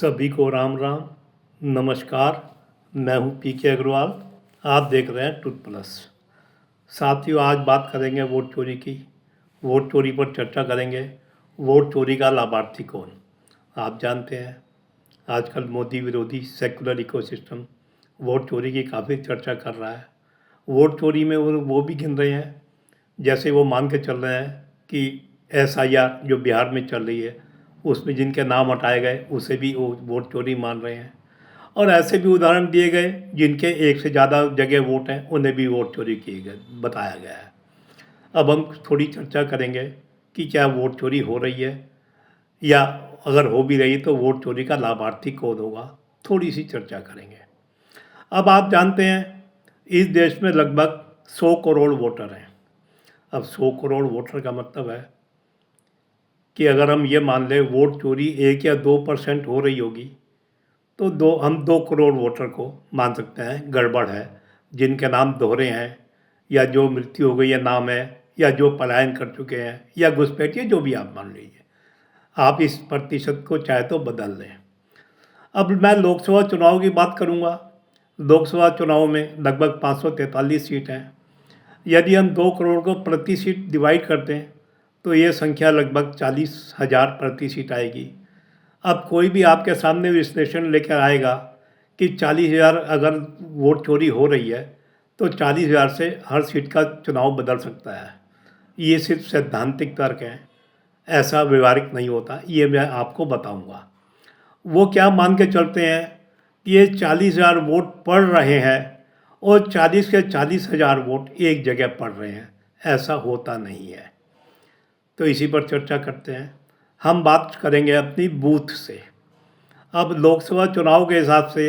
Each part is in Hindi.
सभी को राम राम। नमस्कार। मैं हूं पीके अग्रवाल। आप देख रहे हैं टूथ प्लस। साथियों, आज बात करेंगे वोट चोरी की। वोट चोरी पर चर्चा करेंगे। वोट चोरी का लाभार्थी कौन? आप जानते हैं आजकल मोदी विरोधी सेकुलर इकोसिस्टम वोट चोरी की काफ़ी चर्चा कर रहा है। वोट चोरी में वो भी गिन रहे हैं, जैसे वो मान के चल रहे हैं कि SIR जो बिहार में चल रही है उसमें जिनके नाम हटाए गए उसे भी वो वोट चोरी मान रहे हैं। और ऐसे भी उदाहरण दिए गए जिनके एक से ज़्यादा जगह वोट हैं उन्हें भी वोट चोरी किए गए बताया गया है। अब हम थोड़ी चर्चा करेंगे कि क्या वोट चोरी हो रही है, या अगर हो भी रही तो वोट चोरी का लाभार्थी कौन होगा। थोड़ी सी चर्चा करेंगे। अब आप जानते हैं इस देश में लगभग 100 करोड़ वोटर हैं। अब 100 करोड़ वोटर का मतलब है कि अगर हम ये मान लें वोट चोरी 1 या 2% हो रही होगी तो हम 2 करोड़ वोटर को मान सकते हैं गड़बड़ है, जिनके नाम दोहरे हैं, या जो मृत्यु हो गई है नाम है, या जो पलायन कर चुके हैं, या घुसपैठिए, जो भी आप मान लीजिए। आप इस प्रतिशत को चाहे तो बदल लें। अब मैं लोकसभा चुनाव की बात करूंगा। लोकसभा चुनाव में लगभग 543 सीट हैं। यदि हम 2 करोड़ को प्रति सीट डिवाइड करते हैं तो ये संख्या लगभग 40,000 प्रति सीट आएगी। अब कोई भी आपके सामने विश्लेषण लेकर आएगा कि 40,000 अगर वोट चोरी हो रही है तो 40,000 से हर सीट का चुनाव बदल सकता है। ये सिर्फ सैद्धांतिक तर्क है, ऐसा व्यवहारिक नहीं होता। ये मैं आपको बताऊंगा। वो क्या मान के चलते हैं कि ये 40,000 वोट पड़ रहे हैं और 40 के 40,000 वोट एक जगह पड़ रहे हैं। ऐसा होता नहीं है। तो इसी पर चर्चा करते हैं। हम बात करेंगे अपनी बूथ से। अब लोकसभा चुनाव के हिसाब से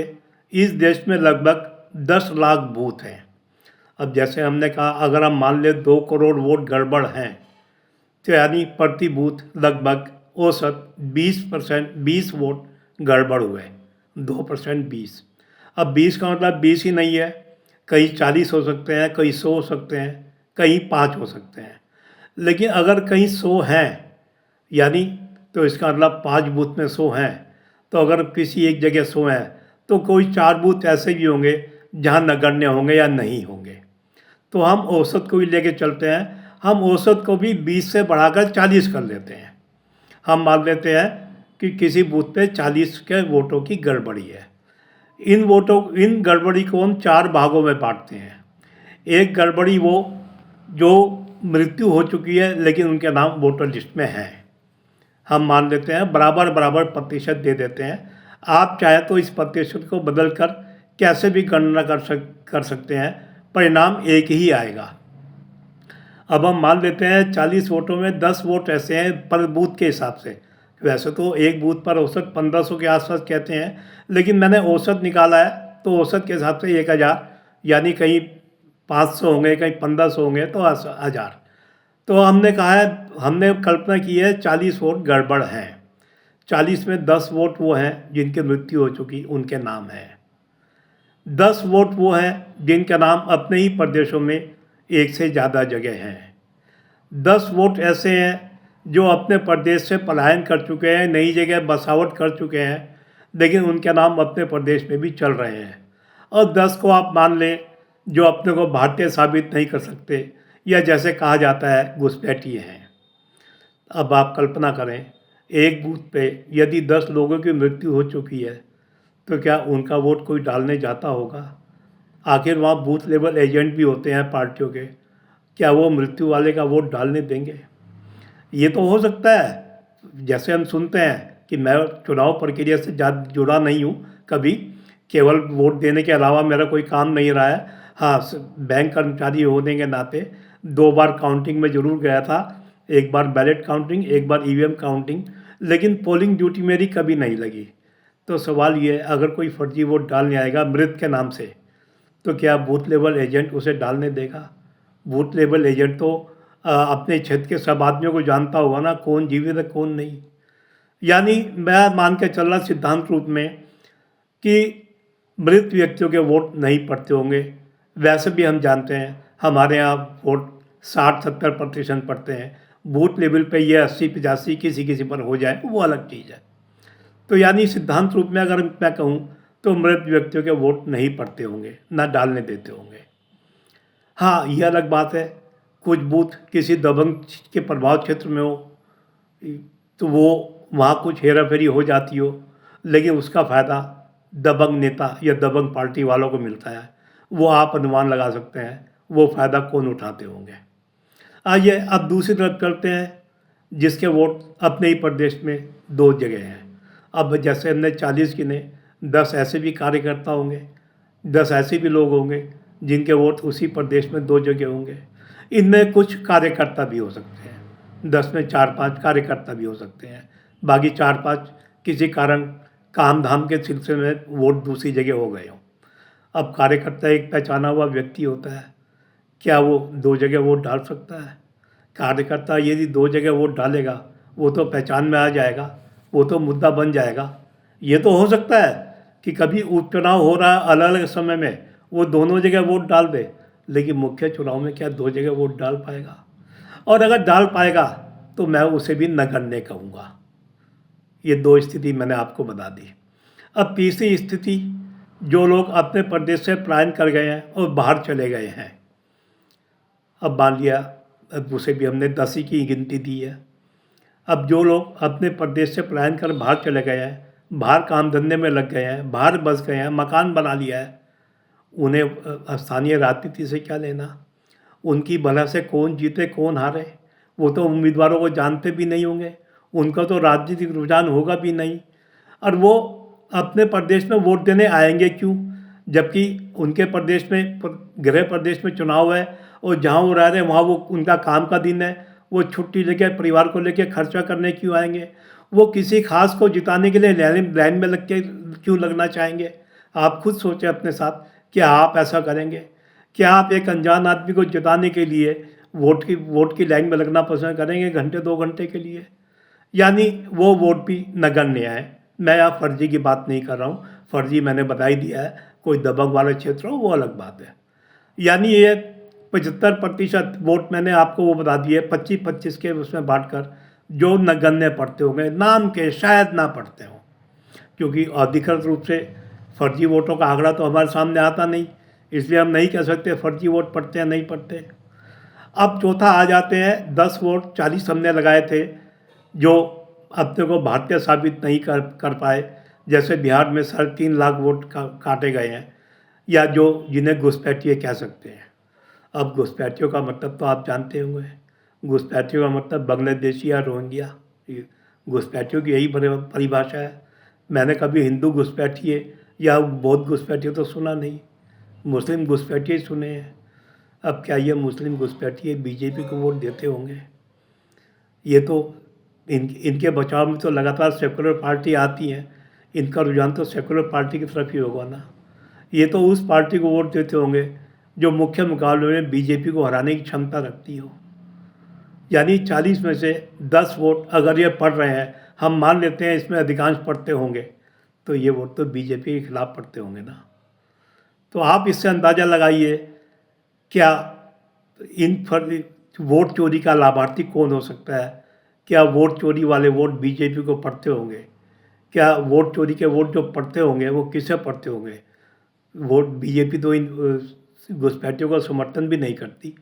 इस देश में लगभग 10 लाख बूथ हैं। अब जैसे हमने कहा, अगर हम मान लें 2 करोड़ वोट गड़बड़ हैं तो यानी प्रति बूथ लगभग औसत 20 वोट गड़बड़ हुए। 2% 20। अब 20 का मतलब 20 ही नहीं है, कहीं 40 हो सकते हैं, कहीं 100 हो सकते हैं, कहीं 5 हो सकते हैं। लेकिन अगर कहीं 100 हैं यानी, तो इसका मतलब 5 बूथ में 100 हैं, तो अगर किसी एक जगह 100 हैं तो कोई 4 बूथ ऐसे भी होंगे जहाँ नगण्य होंगे या नहीं होंगे। तो हम औसत को भी लेके चलते हैं। हम औसत को भी 20 से बढ़ाकर 40 कर लेते हैं। हम मान लेते हैं कि किसी बूथ पे 40 के वोटों की गड़बड़ी है। इन गड़बड़ी को हम 4 भागों में बांटते हैं। एक गड़बड़ी वो जो मृत्यु हो चुकी है लेकिन उनके नाम वोटर लिस्ट में हैं, हम मान लेते हैं बराबर बराबर प्रतिशत दे देते हैं। आप चाहे तो इस प्रतिशत को बदल कर कैसे भी गणना कर सकते हैं, परिणाम एक ही आएगा। अब हम मान लेते हैं 40 वोटों में 10 वोट ऐसे हैं पर बूथ के हिसाब से। वैसे तो एक बूथ पर औसत 1500 के आसपास कहते हैं, लेकिन मैंने औसत निकाला है तो औसत के हिसाब से 1000, यानी कहीं 500 होंगे, कहीं 1500 होंगे, तो 1000। तो हमने कहा है, हमने कल्पना की है 40 वोट गड़बड़ हैं। 40 में 10 वोट वो हैं जिनकी मृत्यु हो चुकी, उनके नाम हैं। 10 वोट वो हैं जिनके नाम अपने ही प्रदेशों में एक से ज़्यादा जगह हैं। 10 वोट ऐसे हैं जो अपने प्रदेश से पलायन कर चुके हैं, नई जगह बसावट कर चुके हैं, लेकिन उनके नाम अपने प्रदेश में भी चल रहे हैं। और 10 को आप मान लें जो अपने को भारतीय साबित नहीं कर सकते, या जैसे कहा जाता है घुसपैठिए हैं। अब आप कल्पना करें, एक बूथ पे यदि 10 लोगों की मृत्यु हो चुकी है तो क्या उनका वोट कोई डालने जाता होगा? आखिर वहाँ बूथ लेवल एजेंट भी होते हैं पार्टियों के, क्या वो मृत्यु वाले का वोट डालने देंगे? ये तो हो सकता है, जैसे हम सुनते हैं कि मैं चुनाव प्रक्रिया से ज़्यादा जुड़ा नहीं हूँ कभी, केवल वोट देने के अलावा मेरा कोई काम नहीं रहा है। हाँ, बैंक कर्मचारी होने के नाते 2 बार काउंटिंग में ज़रूर गया था। एक बार बैलेट काउंटिंग, एक बार EVM काउंटिंग, लेकिन पोलिंग ड्यूटी मेरी कभी नहीं लगी। तो सवाल ये है, अगर कोई फर्जी वोट डालने आएगा मृत के नाम से तो क्या बूथ लेवल एजेंट उसे डालने देगा? बूथ लेवल एजेंट तो अपने क्षेत्र के सब आदमियों को जानता होगा ना, कौन जीवित है कौन नहीं। यानी मैं मान के चल रहा सिद्धांत रूप में कि मृत व्यक्तियों के वोट नहीं पड़ते होंगे। वैसे भी हम जानते हैं हमारे यहाँ वोट 60-70% पड़ते हैं। बूथ लेवल पे ये 80-85 किसी किसी पर हो जाए वो अलग चीज़ है। तो यानी सिद्धांत रूप में अगर मैं कहूँ तो मृत व्यक्तियों के वोट नहीं पड़ते होंगे, ना डालने देते होंगे। हाँ, यह अलग बात है, कुछ बूथ किसी दबंग के प्रभाव क्षेत्र में हो तो वो वहाँ कुछ हेरा फेरी हो जाती हो, लेकिन उसका फ़ायदा दबंग नेता या दबंग पार्टी वालों को मिलता है। वो आप अनुमान लगा सकते हैं वो फ़ायदा कौन उठाते होंगे। आइए अब दूसरी तरफ चलते हैं, जिसके वोट अपने ही प्रदेश में 2 जगह हैं। अब जैसे हमने 40 गिने, 10 ऐसे भी कार्यकर्ता होंगे, 10 ऐसे भी लोग होंगे जिनके वोट उसी प्रदेश में 2 जगह होंगे। इनमें कुछ कार्यकर्ता भी हो सकते हैं, 10 में 4-5 कार्यकर्ता भी हो सकते हैं, बाकी 4-5 किसी कारण काम धाम के सिलसिले में वोट दूसरी जगह हो गए हों। अब कार्यकर्ता एक पहचाना हुआ व्यक्ति होता है, क्या वो 2 जगह वोट डाल सकता है? कार्यकर्ता यदि 2 जगह वोट डालेगा वो तो पहचान में आ जाएगा, वो तो मुद्दा बन जाएगा। ये तो हो सकता है कि कभी उपचुनाव हो रहा है अलग अलग समय में वो दोनों जगह वोट डाल दे, लेकिन मुख्य चुनाव में क्या 2 जगह वोट डाल पाएगा? और अगर डाल पाएगा तो मैं उसे भी नगण्य कहूँगा। ये 2 स्थिति मैंने आपको बता दी। अब तीसरी स्थिति, जो लोग अपने प्रदेश से पलायन कर गए हैं और बाहर चले गए हैं। अब मान लिया, अब उसे भी हमने 10 ही की गिनती दी है। अब जो लोग अपने प्रदेश से पलायन कर बाहर चले गए हैं, बाहर काम धंधे में लग गए हैं, बाहर बस गए हैं, मकान बना लिया है, उन्हें स्थानीय राजनीति से क्या लेना? उनकी भला से कौन जीते कौन हारे वो तो उम्मीदवारों को जानते भी नहीं होंगे, उनका तो राजनीतिक रुझान होगा भी नहीं, और वो अपने प्रदेश में वोट देने आएंगे क्यों? जबकि उनके प्रदेश में गृह प्रदेश में चुनाव है और जहाँ वो रह रहे हैं वहाँ वो उनका काम का दिन है, वो छुट्टी लेके परिवार को लेके खर्चा करने क्यों आएंगे? वो किसी खास को जिताने के लिए लाइन में लग के क्यों लगना चाहेंगे? आप खुद सोचें अपने साथ, क्या आप ऐसा करेंगे? क्या आप एक अनजान आदमी को जिताने के लिए वोट की लाइन में लगना पसंद करेंगे घंटे 2 घंटे के लिए? यानी वो वोट भी नगण्य है। मैं यहाँ फर्जी की बात नहीं कर रहा हूँ, फर्जी मैंने बता ही दिया है, कोई दबंग वाला क्षेत्र हो वो अलग बात है। यानी ये 75% वोट मैंने आपको वो बता दिए, 25-25 के उसमें बांट कर, जो नगण्य पढ़ते होंगे, नाम के शायद ना पढ़ते हों, क्योंकि अधिकृत रूप से फर्जी वोटों का आंकड़ा तो हमारे सामने आता नहीं, इसलिए हम नहीं कह सकते फर्जी वोट पढ़ते हैं नहीं पढ़ते। अब चौथा आ जाते हैं, 10 वोट 40 हमने लगाए थे जो अपने को भारतीय साबित नहीं कर पाए, जैसे बिहार में 3.5 लाख वोट काटे गए हैं, या जो जिन्हें घुसपैठिए कह सकते हैं। अब घुसपैठियों का मतलब तो आप जानते होंगे, घुसपैठियों का मतलब बांग्लादेशी या रोहिंग्या, घुसपैठियों की यही परिभाषा है। मैंने कभी हिंदू घुसपैठिए या बौद्ध घुसपैठिए तो सुना नहीं, मुस्लिम घुसपैठिए सुने हैं। अब क्या ये मुस्लिम घुसपैठिए बीजेपी को वोट देते होंगे? ये तो इनके बचाव में तो लगातार सेकुलर पार्टी आती हैं, इनका रुझान तो सेकुलर पार्टी की तरफ ही होगा ना। ये तो उस पार्टी को वोट देते होंगे जो मुख्य मुकाबले में बीजेपी को हराने की क्षमता रखती हो। यानी 40 में से 10 वोट अगर ये पड़ रहे हैं, हम मान लेते हैं इसमें अधिकांश पड़ते होंगे, तो ये वोट तो बीजेपी के खिलाफ पड़ते होंगे ना। तो आप इससे अंदाज़ा लगाइए, क्या इन वोट चोरी का लाभार्थी कौन हो सकता है? क्या वोट चोरी वाले वोट बीजेपी को पड़ते होंगे? क्या वोट चोरी के वोट जो पड़ते होंगे वो किसे पड़ते होंगे? वोट बीजेपी तो इन घुसपैठियों का समर्थन भी नहीं करती,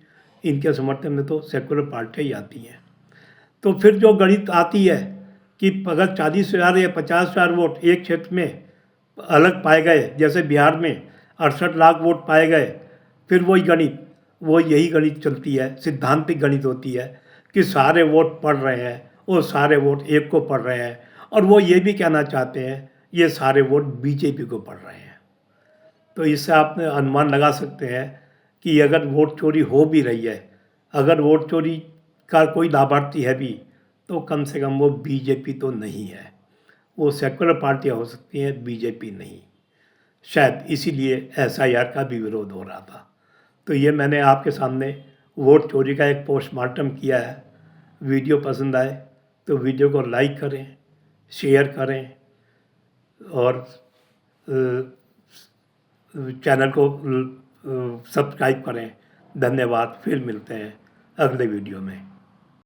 इनके समर्थन में तो सेकुलर पार्टियाँ ही आती हैं। तो फिर जो गणित आती है कि अगर 40,000 या 50,000 वोट एक क्षेत्र में अलग पाए गए, जैसे बिहार में 68 लाख वोट पाए गए, फिर यही गणित चलती है, सिद्धांतिक गणित होती है कि सारे वोट पड़ रहे हैं और सारे वोट एक को पड़ रहे हैं, और वो ये भी कहना चाहते हैं ये सारे वोट बीजेपी को पड़ रहे हैं। तो इससे आप अनुमान लगा सकते हैं कि अगर वोट चोरी हो भी रही है, अगर वोट चोरी का कोई लाभार्थी है भी, तो कम से कम वो बीजेपी तो नहीं है, वो सेकुलर पार्टियाँ हो सकती हैं, बीजेपी नहीं। शायद इसीलिए SIR का भी विरोध हो रहा था। तो ये मैंने आपके सामने वोट चोरी का एक पोस्टमार्टम किया है। वीडियो पसंद आए तो वीडियो को लाइक करें, शेयर करें, और चैनल को सब्सक्राइब करें। धन्यवाद, फिर मिलते हैं अगले वीडियो में।